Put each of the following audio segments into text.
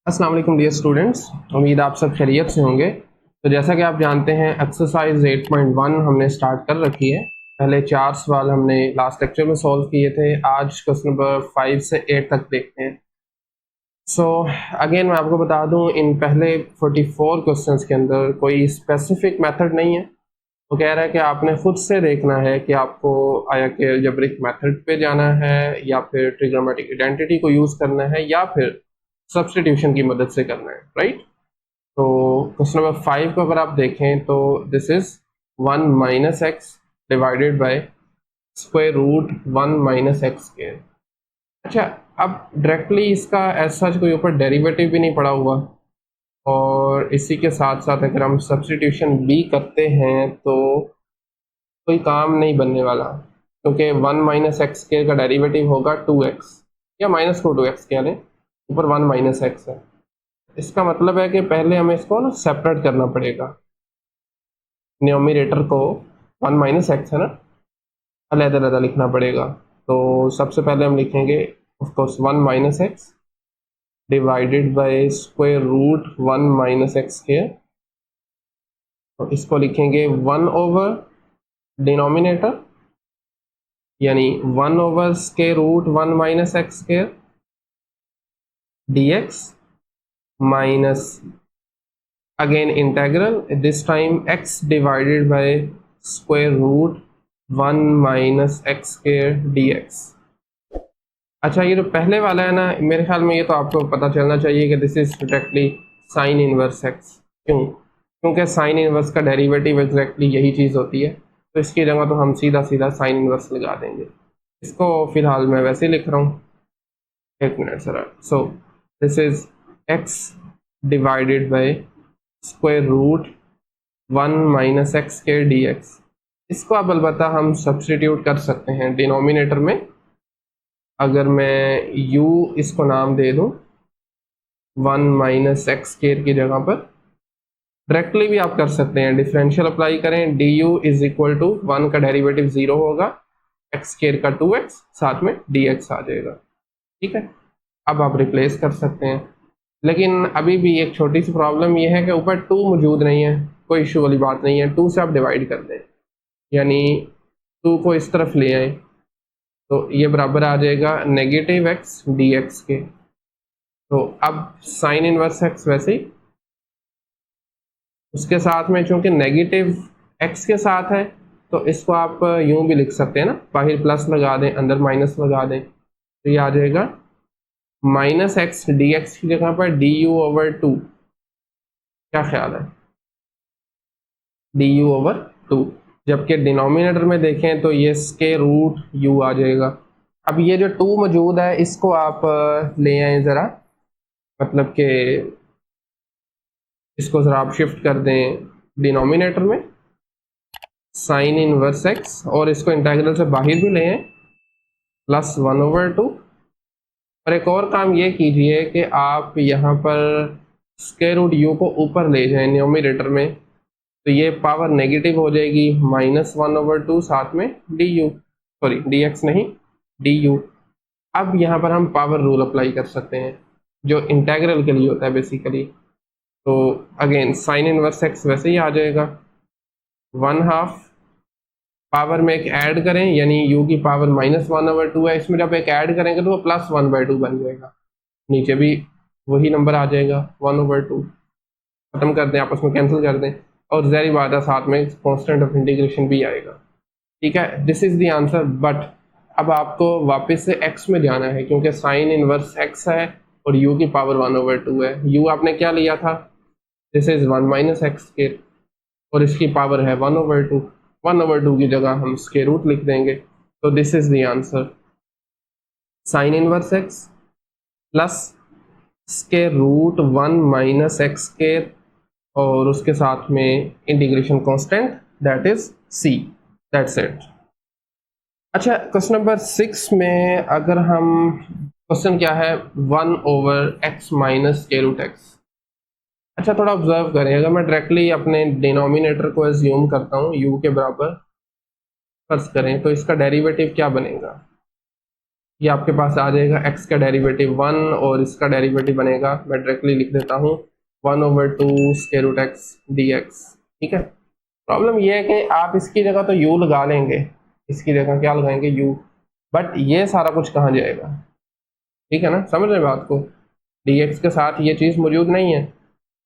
अस्सलाम वालेकुम dear students, उम्मीद आप सब खैरियत से होंगे। तो जैसा कि आप जानते हैं एक्सरसाइज 8.1 हमने स्टार्ट कर रखी है। पहले 4 सवाल हमने लास्ट लेक्चर में सॉल्व किए थे। आज क्वेश्चन नंबर 5 से 8 तक देखते हैं। अगेन मैं आपको बता दूं, इन पहले 44 क्वेश्चंस के अंदर कोई स्पेसिफिक मेथड नहीं है। वो कह रहा है कि आपने खुद से देखना है कि आपको आया कि अलजेब्रिक मेथड पे जाना है या फिर ट्रिग्नोमेट्रिक आइडेंटिटी को यूज़ करना है या फिर सब्स्टिट्यूशन की मदद से करना है, राइट। तो क्वेश्चन नंबर 5 को अगर आप देखें तो this is 1 minus x divided by square root 1 minus x square. अच्छा, अब डायरेक्टली इसका ऐसा कोई ऊपर डेरिवेटिव भी नहीं पड़ा हुआ, और इसी के साथ साथ अगर हम सब्स्टिट्यूशन भी करते हैं तो कोई काम नहीं बनने वाला, क्योंकि 1 माइनस एक्स स्क्वायर का डेरिवेटिव होगा 2x, या माइनस को 2x कह लें, ऊपर 1 माइनस एक्स है। इसका मतलब है कि पहले हमें इसको ना सेपरेट करना पड़ेगा। न्यूमरेटर को 1 माइनस एक्स है ना, अलग-अलग लिखना पड़ेगा। तो सबसे पहले हम लिखेंगे of course 1 minus x divided by square root 1 minus x square. तो इसको लिखेंगे 1 ओवर डिनोमिनेटर, यानी 1 over square root 1 minus x square dx minus again integral, this time x divided by square root 1 minus x square dx। अच्छा, ये जो पहले वाला है ना, मेरे ख्याल में ये तो आपको पता चलना चाहिए कि this is directly sign inverse x। क्यों? क्योंकि साइन इनवर्स का डेरिवेटिव एग्जैक्टली यही चीज़ होती है। तो इसकी जगह तो हम सीधा सीधा साइन इनवर्स लगा देंगे। इसको फिलहाल मैं वैसे ही लिख रहा हूँ, एक minute sir. So this is x divided by square root 1 minus x के डी एक्स। इसको अब अलबत्ता हम सब्सटीट्यूट कर सकते हैं डिनोमिनेटर में। अगर मैं u इसको नाम दे दूं 1 माइनस एक्स स्क्वायर की जगह पर, डायरेक्टली भी आप कर सकते हैं, डिफरेंशियल अप्लाई करें। D u is equal to 1 का डेरिवेटिव 0 होगा, एक्स स्क्वायर का 2x, साथ में dx आ जाएगा। ठीक है, अब आप रिप्लेस कर सकते हैं। लेकिन अभी भी एक छोटी सी प्रॉब्लम यह है कि ऊपर 2 मौजूद नहीं है। कोई इशू वाली बात नहीं है, 2 से आप डिवाइड कर दें, यानी 2 को इस तरफ ले आए तो ये बराबर आ जाएगा नेगेटिव एक्स डी एक्स के। तो अब साइन इनवर्स एक्स वैसे ही, उसके साथ में चूंकि नेगेटिव एक्स के साथ है तो इसको आप यूं भी लिख सकते हैं ना, बाहर प्लस लगा दें, अंदर माइनस लगा दें, तो ये आ जाएगा माइनस एक्स डी एक्स की जगह पर डी यू ओवर 2। क्या ख्याल है? D you over 2। जबकि डिनोमिनेटर में देखें तो ये स्क्वायर रूट यू आ जाएगा। अब ये जो 2 मौजूद है इसको आप ले आए ज़रा, मतलब कि इसको ज़रा आप शिफ्ट कर दें डिनोमिनेटर में, साइन इनवर्स एक्स, और इसको इंटीग्रल से बाहर भी ले आए प्लस 1 ओवर 2। और एक और काम ये कीजिए कि आप यहाँ पर स्क्वायर रूट यू को ऊपर ले जाएं न्यूमरेटर में, तो ये पावर नेगेटिव हो जाएगी, माइनस 1 ओवर 2, साथ में D you, sorry D x नहीं डी यू। अब यहाँ पर हम पावर रूल अप्लाई कर सकते हैं जो इंटेग्रल के लिए होता है बेसिकली। तो अगेन साइन इनवर्स एक्स वैसे ही आ जाएगा, 1/2 पावर में एक ऐड करें, यानी u की पावर माइनस 1 ओवर 2 है, इसमें जब एक ऐड करेंगे तो वो प्लस 1/2 बन जाएगा, नीचे भी वही नंबर आ जाएगा 1 ओवर 2। खत्म कर दें, आपस में कैंसिल कर दें, और ज़ाहिर बात है साथ में कांस्टेंट ऑफ इंटीग्रेशन भी आएगा। ठीक है, this is the answer. But अब आपको वापस से x में जाना है, क्योंकि साइन इनवर्स x है और u की पावर 1 ओवर 2 है। u आपने क्या लिया था? This is 1 minus x square, और इसकी पावर है 1 ओवर 2। 1 ओवर 2 की जगह हम स्क्वायर रूट लिख देंगे। तो this is the answer, sine inverse x plus square root 1 minus x square, और उसके साथ में integration constant, that is c, that's it. अच्छा, क्वेश्चन नंबर 6 में अगर हम, क्वेश्चन क्या है, 1 over x minus square root x। अच्छा, थोड़ा ऑब्जर्व करें, अगर मैं डायरेक्टली अपने डिनोमिनेटर को एज्यूम करता हूँ u के बराबर फर्ज करें, तो इसका डेरिवेटिव क्या बनेगा? ये आपके पास आ जाएगा x का डेरिवेटिव 1 और इसका डेरिवेटिव बनेगा, मैं डायरेक्टली लिख देता हूँ 1/2 स्क्वायर रूट x dx। ठीक है, प्रॉब्लम ये है कि आप इसकी जगह तो u लगा लेंगे, इसकी जगह क्या लगाएंगे u, बट ये सारा कुछ कहाँ जाएगा? ठीक है ना, समझ रहे बात को, dx के साथ ये चीज़ मौजूद नहीं है।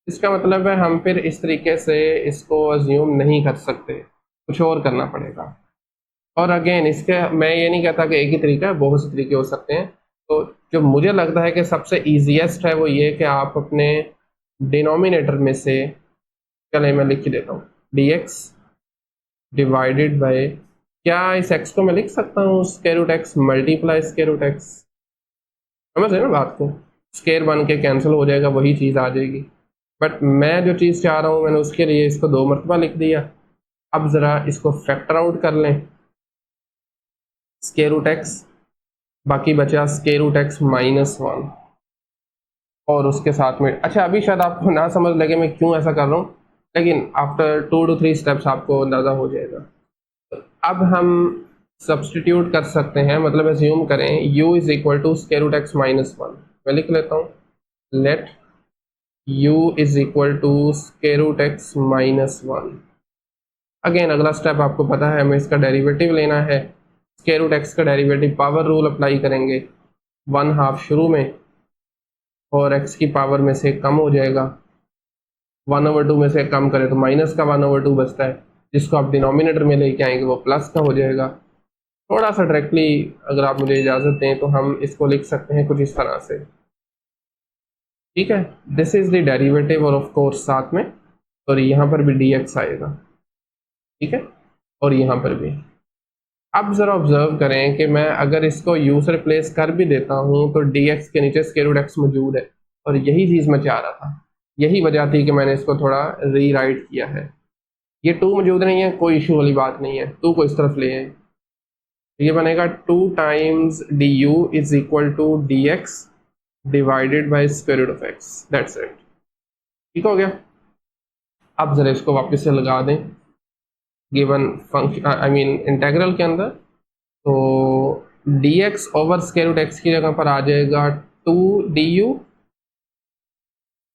इसका मतलब है हम फिर इस तरीके से इसको अज्यूम नहीं कर सकते, कुछ और करना पड़ेगा। और अगेन इसके मैं ये नहीं कहता कि एक ही तरीका है, बहुत से तरीके हो सकते हैं। तो जो मुझे लगता है कि सबसे ईजीएस्ट है वो ये कि आप अपने डिनोमिनेटर में से, चले मैं लिख के देता हूँ, dx डिवाइडेड बाय, क्या इस x को मैं लिख सकता हूँ square root x multiply square root x, समझ रहे ना बात को, स्क्वायर बन के कैंसिल हो जाएगा, वही चीज़ आ जाएगी। बट मैं जो चीज़ चाह रहा हूँ मैंने उसके लिए इसको 2 मरतबा लिख दिया। अब ज़रा इसको फैक्टर आउट कर लें, स्क्वायर रूट x, बाकी बचा स्क्वायर रूट x -1, और उसके साथ में, अच्छा अभी शायद आपको ना समझ लगे मैं क्यों ऐसा कर रहा हूँ, लेकिन आफ्टर 2 to 3 स्टेप्स आपको अंदाज़ा हो जाएगा। तो अब हम सब्सटीट्यूट कर सकते हैं, मतलब एज्यूम करें u is equal to square root x -1, मैं लिख लेता हूँ let u is equal to square root x -1। Again अगला स्टेप आपको पता है, हमें इसका डेरिवेटिव लेना है, स्क्वायर रूट x का डेरिवेटिव पावर रूल अप्लाई करेंगे, 1/2 शुरू में और x की पावर में से कम हो जाएगा, 1/2 में से कम करें तो माइनस का 1/2 बचता है, जिसको आप डिनोमिनेटर में लेके आएंगे वो प्लस का हो जाएगा। थोड़ा सा डायरेक्टली अगर आप मुझे इजाज़त दें तो हम इसको लिख सकते हैं कुछ इस तरह से। ठीक है, दिस इज द डेरिवेटिव और ऑफ कोर्स साथ में, और यहाँ पर भी dx आएगा। ठीक है, और यहाँ पर भी। अब ज़रा ऑब्जर्व करें कि मैं अगर इसको u से रिप्लेस कर भी देता हूँ तो dx के नीचे स्क्वायर रूट x मौजूद है, और यही चीज़ मैं चाह रहा था, यही वजह थी कि मैंने इसको थोड़ा रीराइट किया है। ये 2 मौजूद नहीं है, कोई इशू वाली बात नहीं है, 2 को इस तरफ ले आए, ये बनेगा 2 times du is equal to dx divided by square root of x, that's it. ठीक हो गया। अब ज़रा इसको वापस से लगा दें given function, I mean integral के अंदर, तो dx over square root x की जगह पर आ जाएगा 2 du,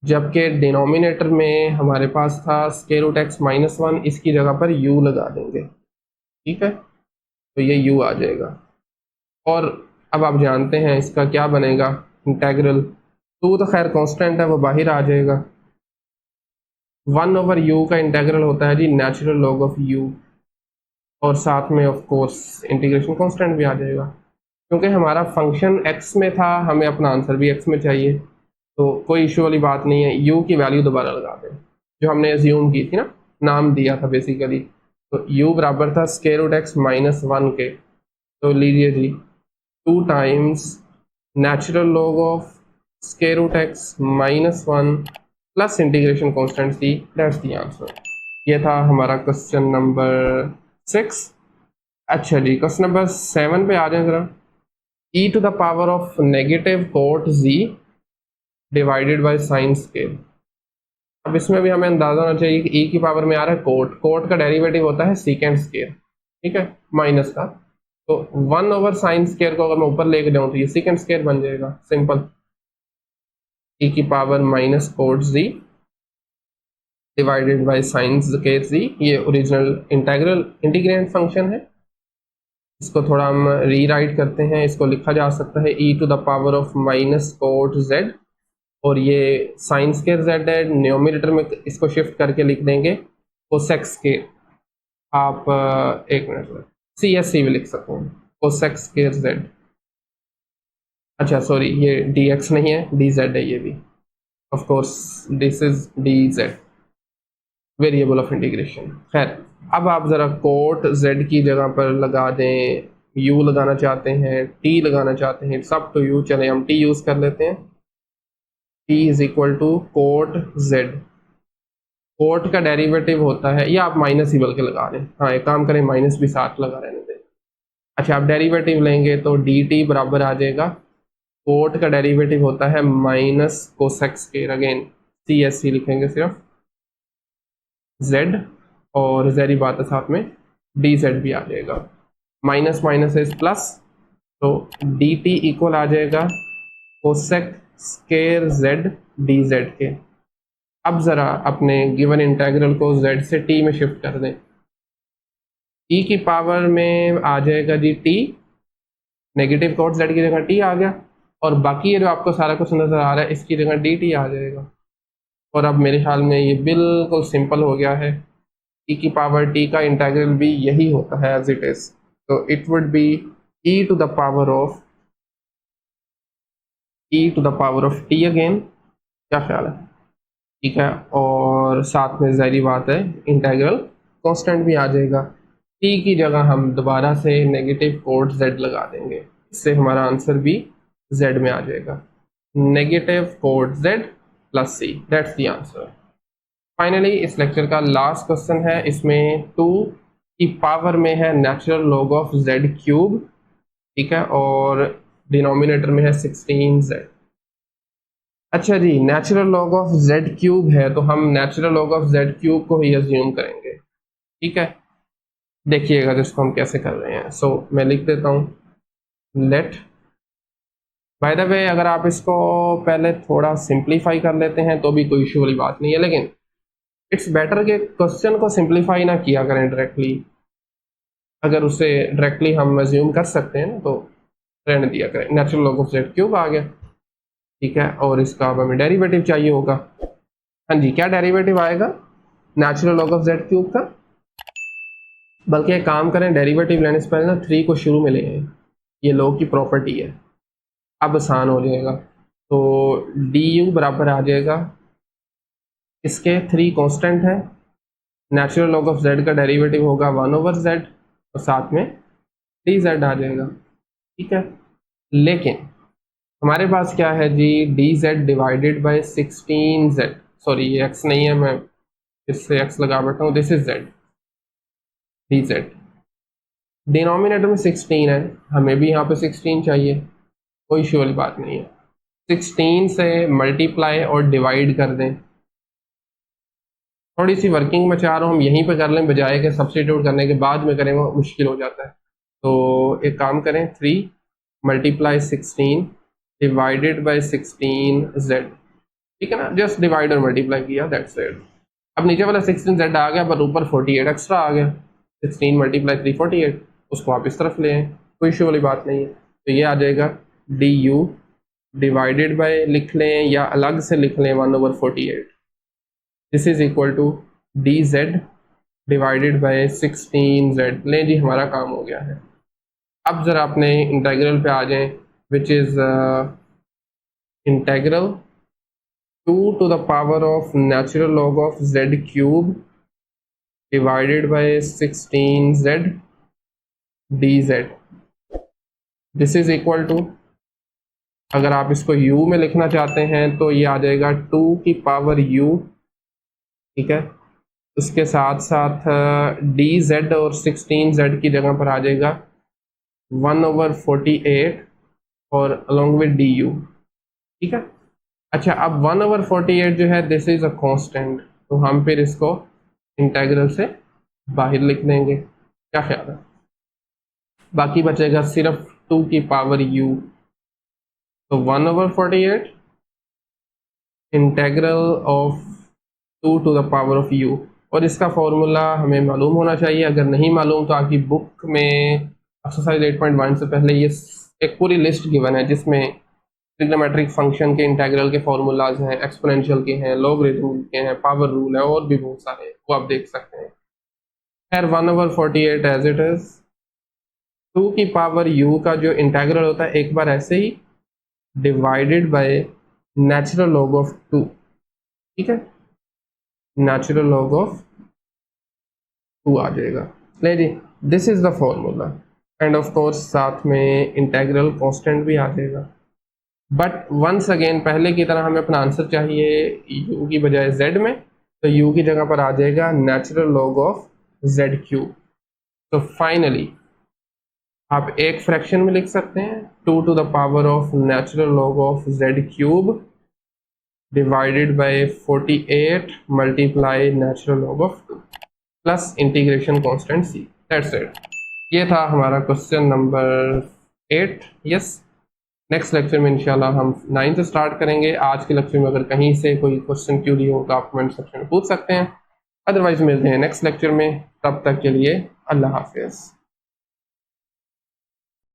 जबकि डिनोमिनेटर में हमारे पास था स्क्वायर रूट x -1, इसकी जगह पर u लगा देंगे। ठीक है, तो ये u आ जाएगा, और अब आप जानते हैं इसका क्या बनेगा इंटेग्रल, 2 तो खैर कांस्टेंट है वो बाहर आ जाएगा, 1/u का इंटेग्रल होता है जी नेचुरल लॉग ऑफ u, और साथ में ऑफ कोर्स इंटीग्रेशन कांस्टेंट भी आ जाएगा, क्योंकि हमारा फंक्शन x में था, हमें अपना आंसर भी x में चाहिए, तो कोई इशू वाली बात नहीं है। u की वैल्यू दोबारा लगा दें जो हमने एज्यूम की थी ना, नाम दिया था बेसिकली, तो u बराबर था स्क्वायर रूट x -1 के, तो लीजिए जी 2 times natural log of square root x -1 plus integration constant c, that's the answer. ये था हमारा क्वेश्चन नंबर 6। अच्छा जी, क्वेश्चन नंबर 7 पे आ जाए जरा, e to the power of negative cot z divided by sine square. अब इसमें भी हमें अंदाजा होना चाहिए कि e की पावर में आ रहा है कोट, कोट का डेरिवेटिव होता है सीकेंड स्केल, ठीक है, माइनस का, तो 1/sin स्केयर को अगर मैं ऊपर लेके जाऊँ तो ये सीकेंड स्केयर बन जाएगा, सिंपल, e की power minus cot z divided by sign square z, ये ओरिजिनल इंटीग्रेंड फंक्शन है। इसको थोड़ा हम रीराइट करते हैं, इसको लिखा जा सकता है e to the power of minus cot z, और ये साइन स्केयर z है, न्यूमरेटर में इसको शिफ्ट करके लिख देंगे कोसेक स्केयर, आप एक मिनट CSC भी लिख सकते हैं, कोसेक स्केयर z, अच्छा सॉरी ये dx नहीं है dz है, ये भी of course this is dz variable of integration. खैर अब आप ज़रा कोट z की जगह पर लगा दें, u लगाना चाहते हैं t लगाना चाहते हैं, सब तो u, चले हम t यूज़ कर लेते हैं, t is equal to cot z, cot का डेरिवेटिव होता है, या आप माइनस ही बल्कि लगा दें, हाँ एक काम करें माइनस भी साथ लगा रहने दें। अच्छा आप डेरिवेटिव लेंगे तो dt बराबर आ जाएगा, कोट का डेरिवेटिव होता है minus cosec square, again CSC लिखेंगे सिर्फ, z और ज़हरी बात है साथ में dz भी आ जाएगा, माइनस माइनस इज प्लस, तो डी टी इक्वल आ जाएगा cosec square Z D Z के। अब ज़रा अपने गिवन इंटेग्रल को z से t में शिफ्ट कर दें। e की पावर में आ जाएगा जी t, नेगेटिव कॉट z की जगह t आ गया, और बाकी ये जो आपको सारा कुछ नज़र आ रहा है इसकी जगह dt आ जाएगा। और अब मेरे ख्याल में ये बिल्कुल सिंपल हो गया है। e की पावर t का इंटेग्रल भी यही होता है एज इट इज़, तो it would be e to the power of t again. क्या ख्याल है? ठीक है, और साथ में ज़ाहिर बात है इंटेग्रल कांस्टेंट भी आ जाएगा। t की जगह हम दोबारा से नेगेटिव कोड z लगा देंगे, इससे हमारा आंसर भी z में आ जाएगा। Negative cot z plus c, that's the answer. Finally इस लेक्चर का लास्ट क्वेश्चन है, इसमें 2 की पावर में है natural log of z cube, ठीक है, और डिनोमिनेटर में है 16z। अच्छा जी, natural log of z cube है तो हम natural log of z cube को ही अज्यूम करेंगे, ठीक है। देखिएगा जिसको हम कैसे कर रहे हैं। सो मैं लिख देता हूँ लेट, बाय द वे अगर आप इसको पहले थोड़ा सिंप्लीफाई कर लेते हैं तो भी कोई इशू वाली बात नहीं है, लेकिन इट्स बेटर कि क्वेश्चन को सिंप्लीफाई ना किया करें डायरेक्टली। अगर उसे डायरेक्टली हम अज्यूम कर सकते हैं ना तो रहने दिया करें। Natural log of z cube आ गया, ठीक है, और इसका अब हमें डेरिवेटिव चाहिए होगा। हाँ जी, क्या डेरिवेटिव आएगा natural log of z cube का? बल्कि एक काम करें, डेरिवेटिव लेने से पहले ना 3 को शुरू में ले आए, ये लॉग की प्रॉपर्टी है, अब आसान हो जाएगा। तो डी यू बराबर आ जाएगा इसके 3 कांस्टेंट है, नेचुरल लॉग ऑफ z का डेरिवेटिव होगा 1/z और साथ में dz आ जाएगा, ठीक है। लेकिन हमारे पास क्या है जी, dz divided by 16z, sorry ये x नहीं है, मैं इससे x लगा बैठा हूँ, this is z, dz denominator में 16 है, हमें भी यहाँ पे 16 चाहिए, कोई इशू वाली बात नहीं है। 16 से मल्टीप्लाई और डिवाइड कर दें। थोड़ी सी वर्किंग में चाह रहा हूँ हम यहीं पे कर लें, बजाय के सब्स्टिट्यूट करने के बाद में करें वो मुश्किल हो जाता है। तो एक काम करें, 3 मल्टीप्लाई 16 डिवाइडेड बाय 16z, ठीक है ना, जस्ट डिवाइड और मल्टीप्लाई किया, दैट्स इट। अब नीचे वाला 16z आ गया पर ऊपर 48 एक्स्ट्रा आ गया, 16 मल्टीप्लाई 3 48, उसको आप इस तरफ ले आए, कोई इशू वाली बात नहीं है। तो ये आ जाएगा डी यू डिवाइडेड बाय, लिख लें या अलग से लिख लें 1/48, this is equal to d z divided by 16z। लें जी, हमारा काम हो गया है। अब ज़रा अपने इंटेग्रल पे आ जाएं, which is integral 2 to the power of natural log of z cube divided by 16z dz, this is equal to, अगर आप इसको u में लिखना चाहते हैं तो ये आ जाएगा 2 की पावर u, ठीक है, उसके साथ साथ dz और 16z की जगह पर आ जाएगा 1/48 और अलॉन्ग विद du, ठीक है। अच्छा, अब 1/48 जो है दिस इज अ कांस्टेंट, तो हम फिर इसको इंटेग्रल से बाहर लिख देंगे, क्या ख्याल है? बाकी बचेगा सिर्फ 2 की पावर u, तो 1/48 integral of 2 to the power of u, और इसका फॉर्मूला हमें मालूम होना चाहिए। अगर नहीं मालूम तो आपकी बुक में एक्सरसाइज 8.1 से पहले ये एक पूरी लिस्ट गिवन है जिसमें ट्रिग्नोमेट्रिक फंक्शन के इंटेग्रल के फॉर्मूलाज हैं, एक्सपोनेंशियल के हैं, लॉगरिथम के हैं, पावर रूल है, और भी बहुत सारे, वो आप देख सकते हैं। खैर 1/48 एज इट इज। 2 की पावर u का जो इंटेग्रल होता है एक बार ऐसे ही divided by natural log of 2, ठीक है, नेचुरल लॉग ऑफ 2 आ जाएगा। ले जी, this is the formula, and of course साथ में इंटेग्रल कांस्टेंट भी आ जाएगा। बट वंस अगेन पहले की तरह हमें अपना आंसर चाहिए u की बजाय z में, तो u की जगह पर आ जाएगा natural log of z cube. तो फाइनली आप एक फ्रैक्शन में लिख सकते हैं 2 to the power of natural log of z cube divided by 48 multiply natural log of 2 plus integration constant c, that's it. ये था हमारा question number 8 yes. Next lecture में इंशाल्लाह हम 9 से स्टार्ट करेंगे। आज के लेक्चर में अगर कहीं से कोई क्वेश्चन क्यूरी हो तो आप कमेंट सेक्शन में पूछ सकते हैं, अदरवाइज मिलते हैं नेक्स्ट लेक्चर में। तब तक के लिए अल्लाह हाफिज़।